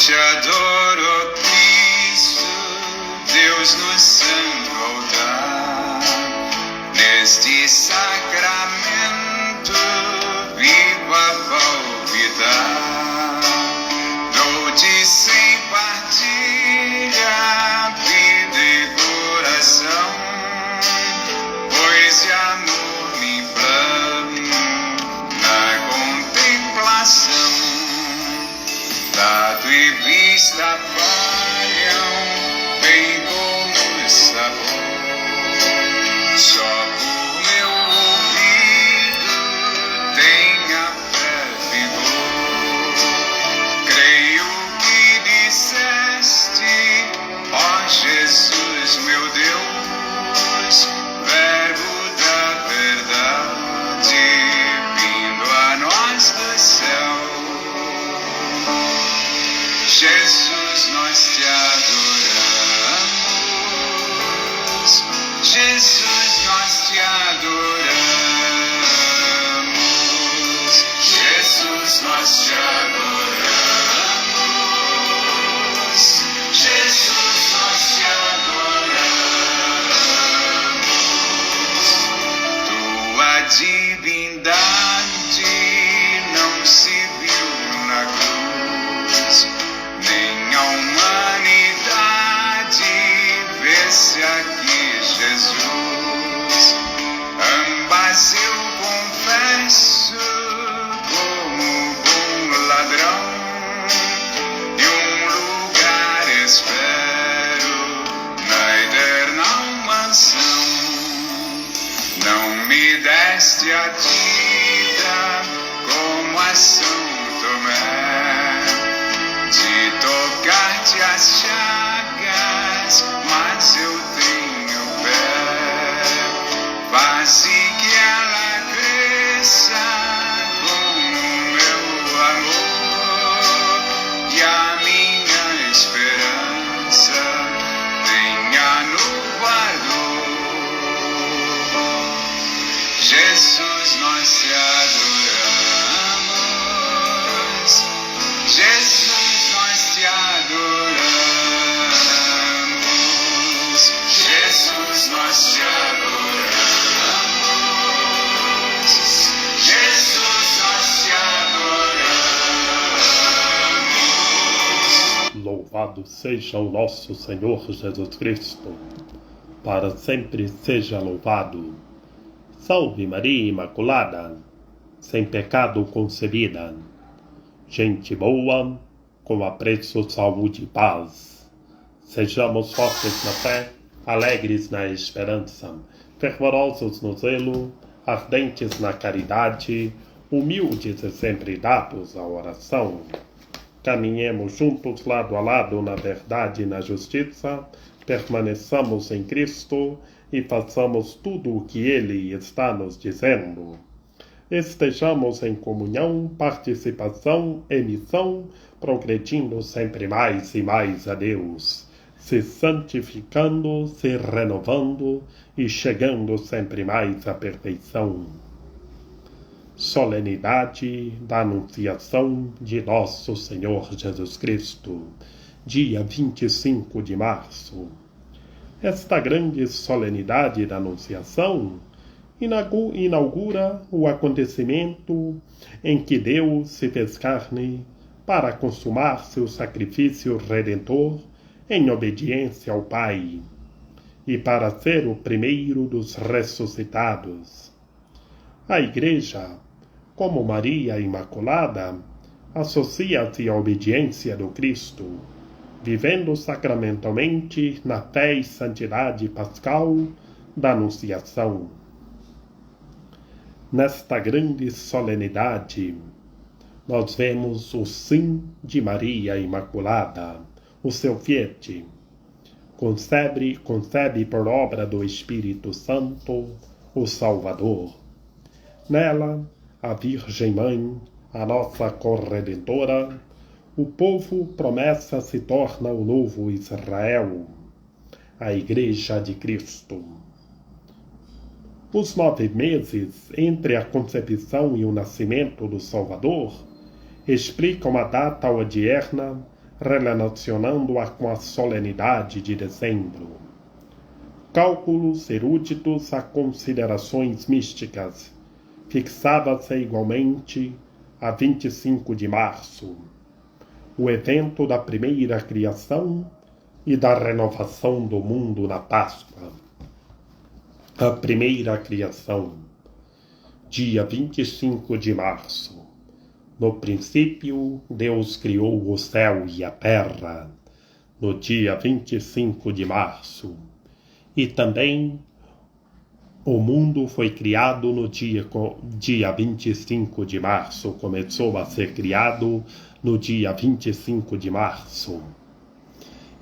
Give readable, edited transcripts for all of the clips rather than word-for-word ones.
te adoro, ó Cristo, Deus no santo altar. Neste sacramento vivo a palpitar. Dou-te sem partilha, vida e coração, pois de amor me inflamo na contemplação. Tato e vista falham, bem como sabor. Só por meu ouvido tenha fé, vigor. Creio que disseste, ó Jesus, meu Deus, Verbo da verdade, vindo a nós do céu. Jesus, nós te adoramos. Jesus, nós te adoramos. Jesus, nós te adoramos. Jesus, nós te adoramos. Tua divindade não se viu na cruz, nem a humanidade vê-se aqui, Jesus. Ambas eu confesso como bom ladrão, e um lugar espero na eterna mansão. Não me deste a vida como a São Tomé, de tocar-te as chagas, mas eu tenho fé. Faze que ela cresça com o meu amor, e a minha esperança tenha novo ardor. Jesus, nós te adoramos. Jesus, nós te adoramos. Jesus, nós te adoramos. Jesus, nós te adoramos. Louvado seja o nosso Senhor Jesus Cristo, para sempre seja louvado. Salve Maria Imaculada, sem pecado concebida. Gente boa, com apreço, saúde e paz. Sejamos fortes na fé, alegres na esperança, fervorosos no zelo, ardentes na caridade, humildes e sempre dados à oração. Caminhemos juntos lado a lado na verdade e na justiça, permaneçamos em Cristo e façamos tudo o que Ele está nos dizendo. Estejamos em comunhão, participação e missão, progredindo sempre mais e mais a Deus, se santificando, se renovando e chegando sempre mais à perfeição. Solenidade da Anunciação de Nosso Senhor Jesus Cristo, dia 25 de março. Esta grande solenidade da Anunciação inaugura o acontecimento em que Deus se fez carne para consumar seu sacrifício redentor em obediência ao Pai e para ser o primeiro dos ressuscitados. A Igreja, como Maria Imaculada, associa-se à obediência do Cristo, vivendo sacramentalmente na fé e santidade pascal da Anunciação. Nesta grande solenidade, nós vemos o sim de Maria Imaculada, o seu fiat. Concebe por obra do Espírito Santo o Salvador. Nela, a Virgem Mãe, a nossa corredentora, o povo promessa se torna o novo Israel, a Igreja de Cristo. Os 9 meses entre a concepção e o nascimento do Salvador explicam a data odierna relacionando-a com a solenidade de dezembro. Cálculos eruditos a considerações místicas, fixava-se igualmente a 25 de março, o evento da primeira criação e da renovação do mundo na Páscoa. A primeira criação, dia 25 de março. No princípio, Deus criou o céu e a terra, no dia 25 de março. E também o mundo foi criado no dia 25 de março, começou a ser criado no dia 25 de março.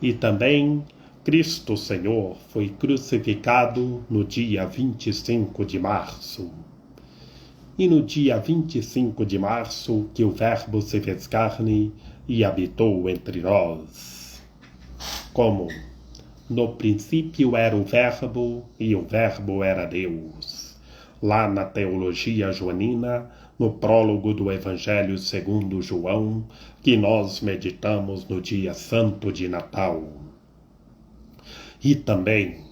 E também Cristo Senhor foi crucificado no dia 25 de março. E no dia 25 de março que o Verbo se fez carne e habitou entre nós. Como? No princípio era o Verbo, e o Verbo era Deus. Lá na teologia joanina, no prólogo do Evangelho segundo João, que nós meditamos no dia santo de Natal. E também,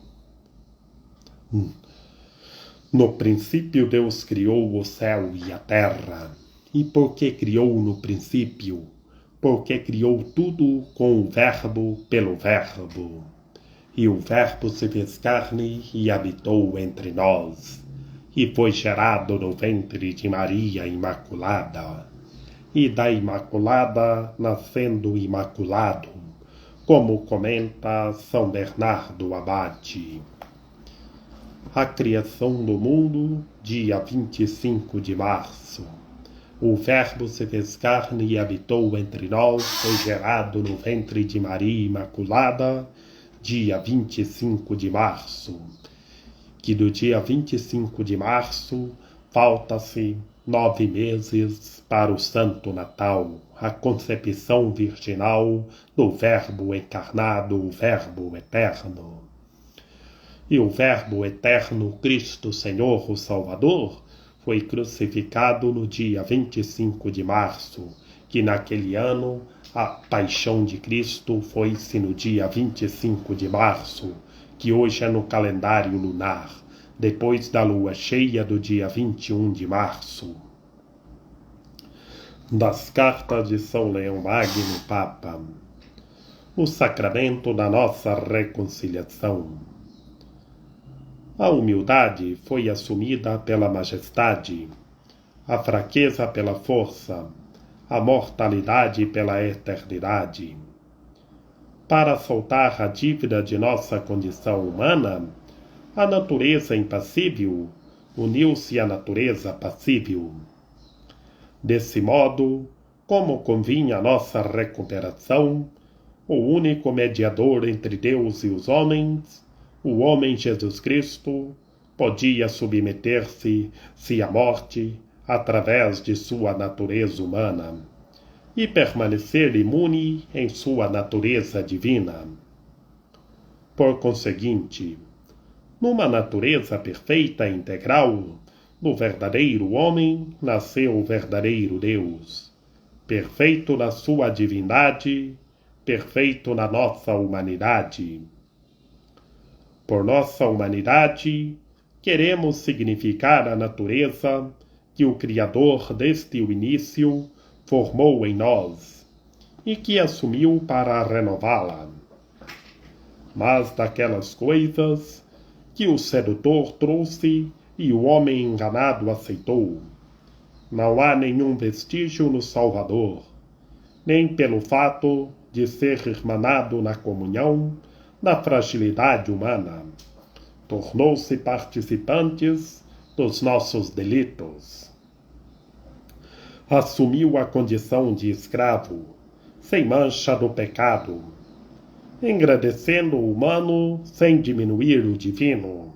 no princípio Deus criou o céu e a terra. E por que criou no princípio? Porque criou tudo com o Verbo, pelo Verbo. E o Verbo se fez carne e habitou entre nós, e foi gerado no ventre de Maria Imaculada, e da Imaculada nascendo imaculado, como comenta São Bernardo Abade. A criação do mundo, dia 25 de março. O Verbo se fez carne e habitou entre nós, foi gerado no ventre de Maria Imaculada, dia 25 de março, que do dia 25 de março falta-se 9 meses para o Santo Natal, a concepção virginal do Verbo encarnado, o Verbo eterno. E o Verbo eterno, Cristo Senhor, o Salvador, foi crucificado no dia 25 de março, que naquele ano a paixão de Cristo foi-se no dia 25 de março, que hoje é no calendário lunar, depois da lua cheia do dia 21 de março. Das cartas de São Leão Magno, Papa. O sacramento da nossa reconciliação. A humildade foi assumida pela majestade, a fraqueza pela força, a mortalidade pela eternidade. Para soltar a dívida de nossa condição humana, a natureza impassível uniu-se à natureza passível. Desse modo, como convinha a nossa recuperação, o único mediador entre Deus e os homens, o homem Jesus Cristo, podia submeter-se à morte através de sua natureza humana e permanecer imune em sua natureza divina. Por conseguinte, numa natureza perfeita e integral, no verdadeiro homem nasceu o verdadeiro Deus, perfeito na sua divindade, perfeito na nossa humanidade. Por nossa humanidade, queremos significar a natureza que o Criador desde o início formou em nós e que assumiu para renová-la. Mas daquelas coisas que o sedutor trouxe e o homem enganado aceitou, não há nenhum vestígio no Salvador, nem pelo fato de ser irmanado na comunhão da fragilidade humana. Tornou-se participantes dos nossos delitos. Assumiu a condição de escravo, sem mancha do pecado, engrandecendo o humano sem diminuir o divino.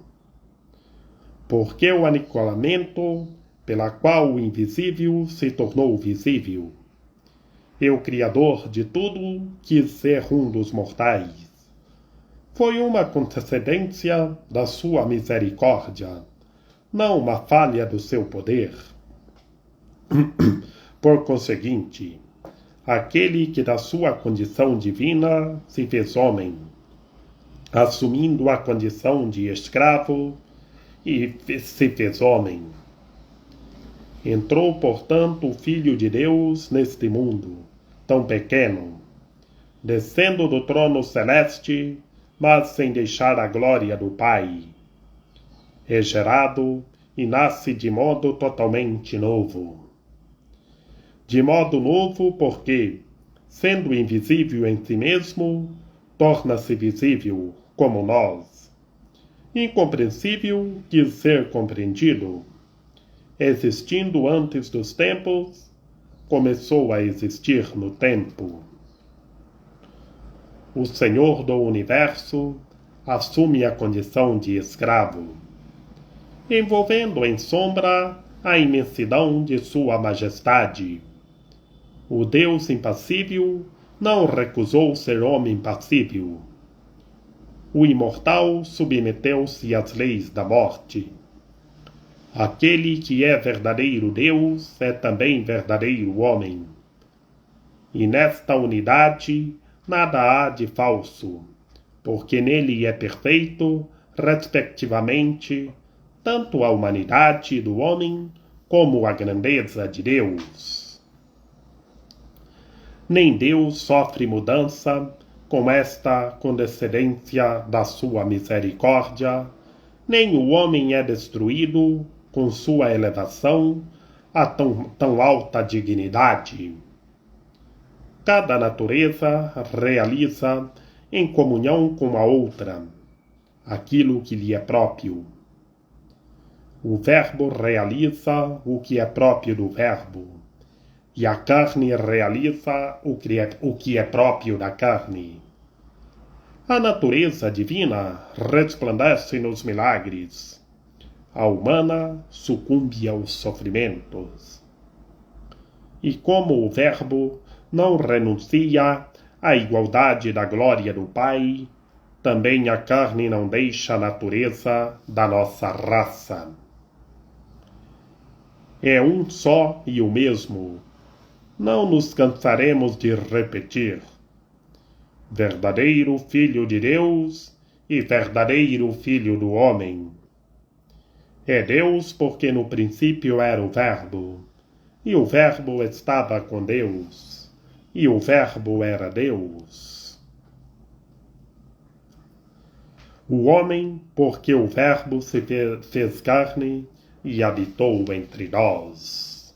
Porque o aniquilamento, pela qual o invisível se tornou visível, e o Criador de tudo quis ser um dos mortais, foi uma antecedência da sua misericórdia, não uma falha do seu poder. Por conseguinte, aquele que da sua condição divina se fez homem, assumindo a condição de escravo e se fez homem. Entrou, portanto, o Filho de Deus neste mundo, tão pequeno, descendo do trono celeste, mas sem deixar a glória do Pai. É gerado e nasce de modo totalmente novo. De modo novo porque, sendo invisível em si mesmo, torna-se visível como nós. Incompreensível quis ser compreendido. Existindo antes dos tempos, começou a existir no tempo. O Senhor do Universo assume a condição de escravo, envolvendo em sombra a imensidão de sua majestade. O Deus impassível não recusou ser homem passível. O imortal submeteu-se às leis da morte. Aquele que é verdadeiro Deus é também verdadeiro homem. E nesta unidade nada há de falso, porque nele é perfeito, respectivamente, tanto a humanidade do homem como a grandeza de Deus. Nem Deus sofre mudança com esta condescendência da sua misericórdia, nem o homem é destruído com sua elevação a tão alta dignidade. Cada natureza realiza, em comunhão com a outra, aquilo que lhe é próprio. O Verbo realiza o que é próprio do Verbo, e a carne realiza o que é próprio da carne. A natureza divina resplandece nos milagres. A humana sucumbe aos sofrimentos. E como o Verbo não renuncia à igualdade da glória do Pai, também a carne não deixa a natureza da nossa raça. É um só e o mesmo. Não nos cansaremos de repetir. Verdadeiro Filho de Deus e verdadeiro Filho do homem. É Deus porque no princípio era o Verbo, e o Verbo estava com Deus, e o Verbo era Deus. O homem porque o Verbo se fez carne e habitou entre nós.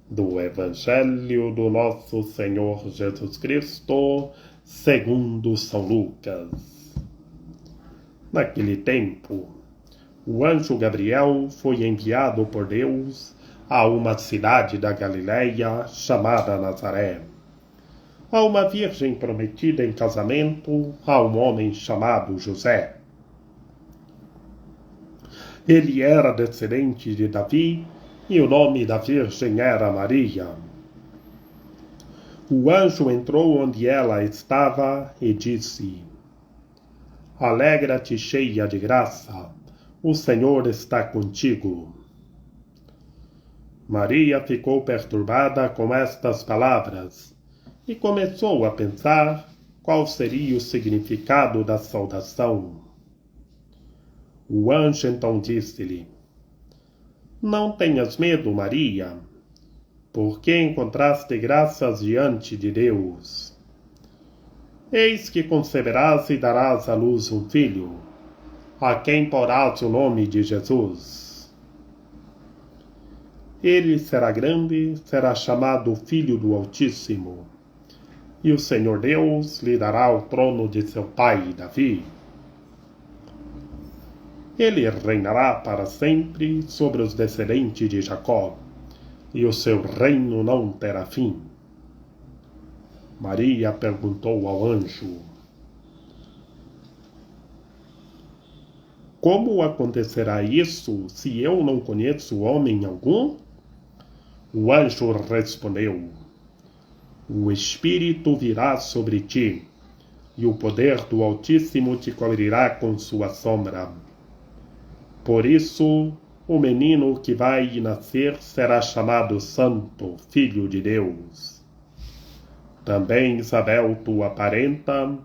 Do Evangelho do nosso Senhor Jesus Cristo, segundo São Lucas. Naquele tempo, o anjo Gabriel foi enviado por Deus a uma cidade da Galileia chamada Nazaré, a uma virgem prometida em casamento a um homem chamado José. Ele era descendente de Davi e o nome da virgem era Maria. O anjo entrou onde ela estava e disse: Alegra-te, cheia de graça, o Senhor está contigo. Maria ficou perturbada com estas palavras e começou a pensar qual seria o significado da saudação. O anjo então disse-lhe: Não tenhas medo, Maria, porque encontraste graças diante de Deus. Eis que conceberás e darás à luz um filho, a quem porás o nome de Jesus. Ele será grande, será chamado Filho do Altíssimo, e o Senhor Deus lhe dará o trono de seu pai Davi. Ele reinará para sempre sobre os descendentes de Jacó, e o seu reino não terá fim. Maria perguntou ao anjo: Como acontecerá isso, se eu não conheço homem algum? O anjo respondeu: O Espírito virá sobre ti, e o poder do Altíssimo te cobrirá com sua sombra. Por isso, o menino que vai nascer será chamado Santo, Filho de Deus. Também Isabel, tua parenta,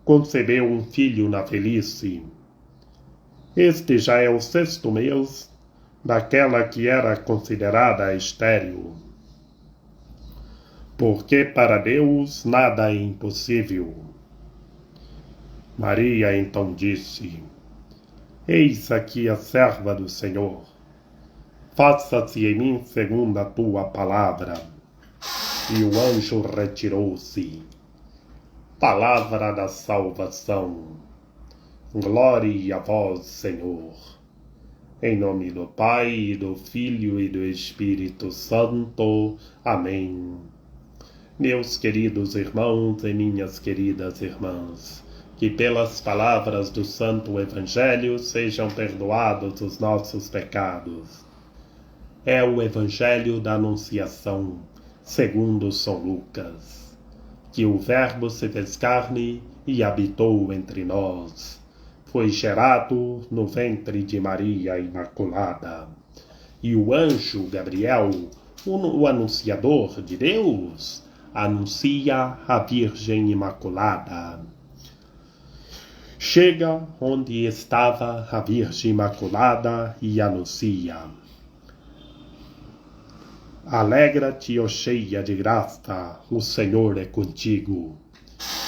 concebeu um filho na velhice. Este já é o 6º mês daquela que era considerada estéril. Porque para Deus nada é impossível. Maria então disse: Eis aqui a serva do Senhor. Faça-se em mim segundo a tua palavra. E o anjo retirou-se. Palavra da salvação. Glória a vós, Senhor. Em nome do Pai, e do Filho e do Espírito Santo. Amém. Meus queridos irmãos e minhas queridas irmãs, que pelas palavras do Santo Evangelho sejam perdoados os nossos pecados. É o Evangelho da Anunciação, segundo São Lucas, que o Verbo se fez carne e habitou entre nós. Foi gerado no ventre de Maria Imaculada. E o anjo Gabriel, o anunciador de Deus, anuncia a Virgem Imaculada. Chega onde estava a Virgem Imaculada e anuncia: Alegra-te, ó cheia de graça, o Senhor é contigo.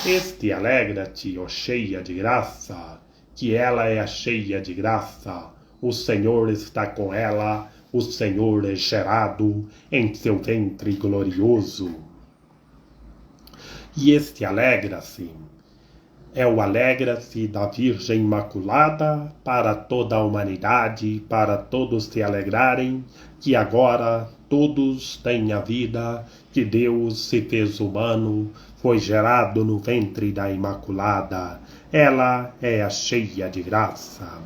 Este alegra-te, ó cheia de graça, que ela é a cheia de graça, o Senhor está com ela, o Senhor é gerado em seu ventre glorioso. E este alegra-se é o alegra-se da Virgem Imaculada para toda a humanidade, para todos se alegrarem, que agora todos têm a vida, que Deus se fez humano, foi gerado no ventre da Imaculada. Ela é a cheia de graça.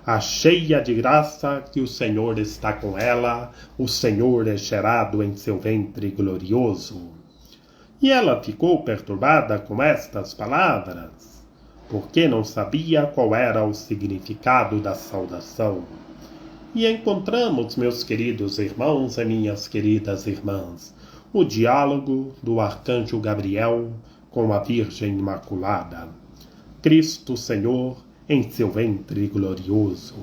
A cheia de graça que o Senhor está com ela, o Senhor é gerado em seu ventre glorioso. E ela ficou perturbada com estas palavras, porque não sabia qual era o significado da saudação. E encontramos, meus queridos irmãos e minhas queridas irmãs, o diálogo do arcanjo Gabriel com a Virgem Imaculada. Cristo Senhor em seu ventre glorioso.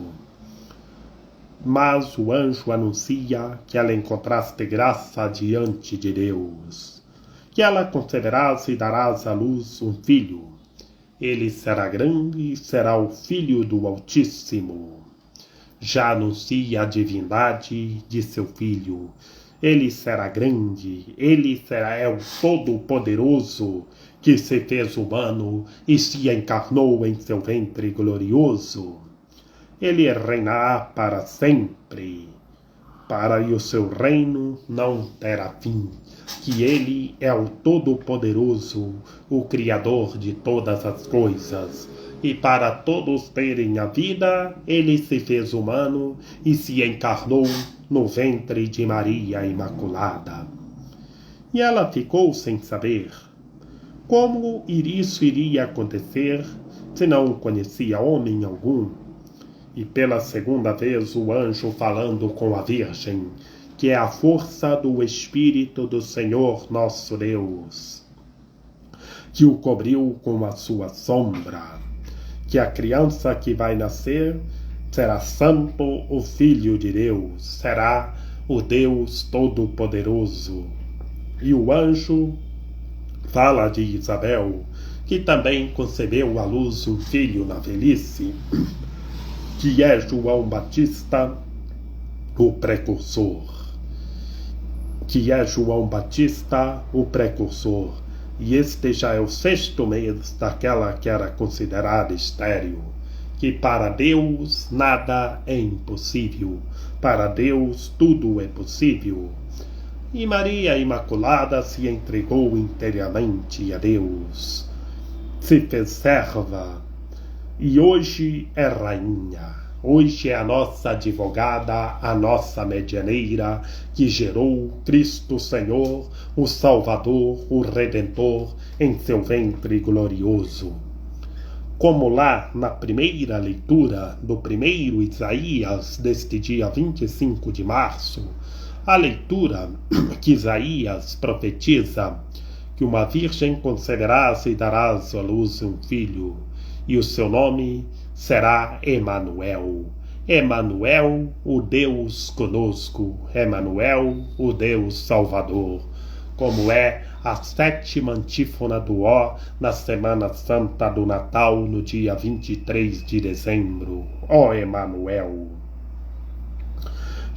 Mas o anjo anuncia que ela encontraste graça diante de Deus, que ela conceberás e darás à luz um filho. Ele será grande e será o Filho do Altíssimo. Já anuncia a divindade de seu Filho. Ele será grande, ele é o Todo-Poderoso, que se fez humano e se encarnou em seu ventre glorioso. Ele reinará para sempre, e o seu reino não terá fim, que ele é o Todo-Poderoso, o Criador de todas as coisas, e para todos terem a vida, ele se fez humano e se encarnou no ventre de Maria Imaculada. E ela ficou sem saber como isso iria acontecer, se não conhecia homem algum. E pela segunda vez o anjo falando com a Virgem, que é a força do Espírito do Senhor nosso Deus, que o cobriu com a sua sombra, que a criança que vai nascer será santo, o Filho de Deus, será o Deus Todo-Poderoso. E o anjo fala de Isabel, que também concebeu à luz um filho na velhice, que é João Batista, o precursor. E este já é o 6º mês daquela que era considerada estéril, que para Deus nada é impossível, para Deus tudo é possível. E Maria Imaculada se entregou inteiramente a Deus, se fez serva, e hoje é rainha. Hoje é a nossa advogada, a nossa medianeira, que gerou Cristo Senhor, o Salvador, o Redentor, em seu ventre glorioso. Como lá na primeira leitura do primeiro Isaías, deste dia 25 de março, a leitura que Isaías profetiza que uma virgem conceberás e darás à luz um filho, e o seu nome será Emanuel. Emanuel, o Deus conosco, Emanuel, o Deus Salvador, como é a 7ª antífona do Ó na Semana Santa do Natal, no dia 23 de dezembro. Ó Emanuel!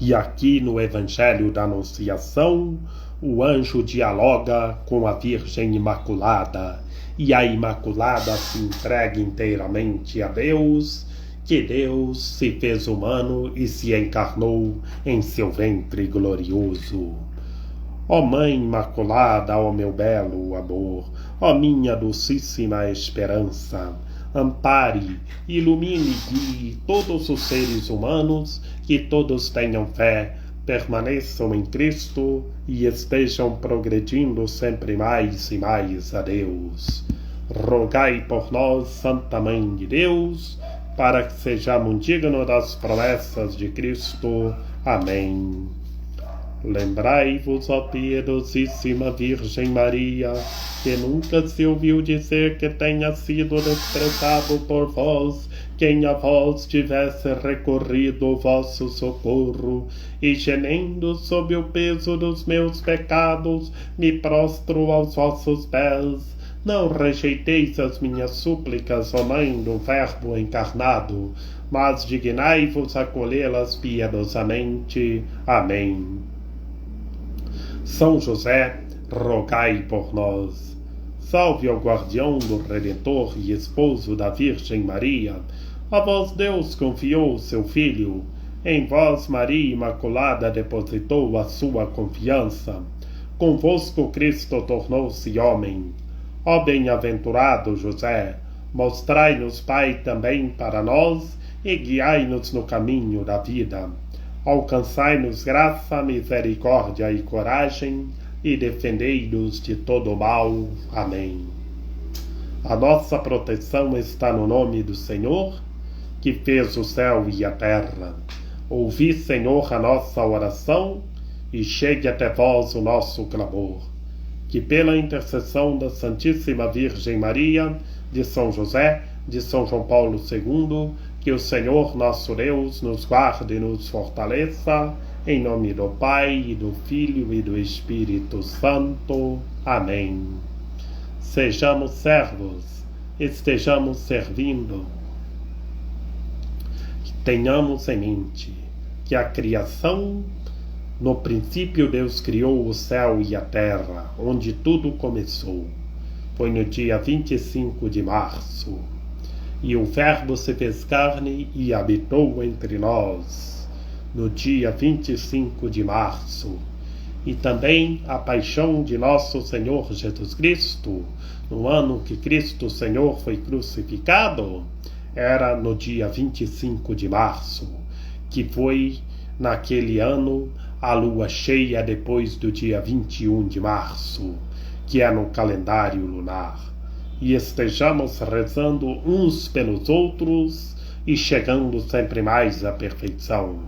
E aqui no Evangelho da Anunciação, o anjo dialoga com a Virgem Imaculada, e a Imaculada se entrega inteiramente a Deus, que Deus se fez humano e se encarnou em seu ventre glorioso. Ó Mãe Imaculada, ó meu belo amor, ó minha docíssima esperança, ampare, ilumine e guie todos os seres humanos, que todos tenham fé, permaneçam em Cristo e estejam progredindo sempre mais e mais a Deus. Rogai por nós, Santa Mãe de Deus, para que sejamos dignos das promessas de Cristo. Amém. Lembrai-vos, ó piedosíssima Virgem Maria, que nunca se ouviu dizer que tenha sido desprezado por vós quem a vós tivesse recorrido o vosso socorro, e gemendo sob o peso dos meus pecados, me prostro aos vossos pés. Não rejeiteis as minhas súplicas, ó Mãe do Verbo encarnado, mas dignai-vos acolhê-las piedosamente. Amém. São José, rogai por nós. Salve ao guardião do Redentor e esposo da Virgem Maria. A vós Deus confiou o seu Filho. Em vós Maria Imaculada depositou a sua confiança. Convosco Cristo tornou-se homem. Ó bem-aventurado José, mostrai-nos Pai também para nós e guiai-nos no caminho da vida. Alcançai-nos graça, misericórdia e coragem, e defendei-nos de todo mal. Amém. A nossa proteção está no nome do Senhor, que fez o céu e a terra. Ouvi, Senhor, a nossa oração, e chegue até vós o nosso clamor. Que pela intercessão da Santíssima Virgem Maria, de São José, de São João Paulo II, que o Senhor nosso Deus nos guarde e nos fortaleça, em nome do Pai, e do Filho e do Espírito Santo. Amém. Sejamos servos, estejamos servindo. Tenhamos em mente que a criação, no princípio Deus criou o céu e a terra, onde tudo começou. Foi no dia 25 de março. E o Verbo se fez carne e habitou entre nós, no dia 25 de março. E também a paixão de nosso Senhor Jesus Cristo, no ano que Cristo Senhor foi crucificado, era no dia 25 de março, que foi, naquele ano, a lua cheia depois do dia 21 de março, que é no calendário lunar. E estejamos rezando uns pelos outros e chegando sempre mais à perfeição.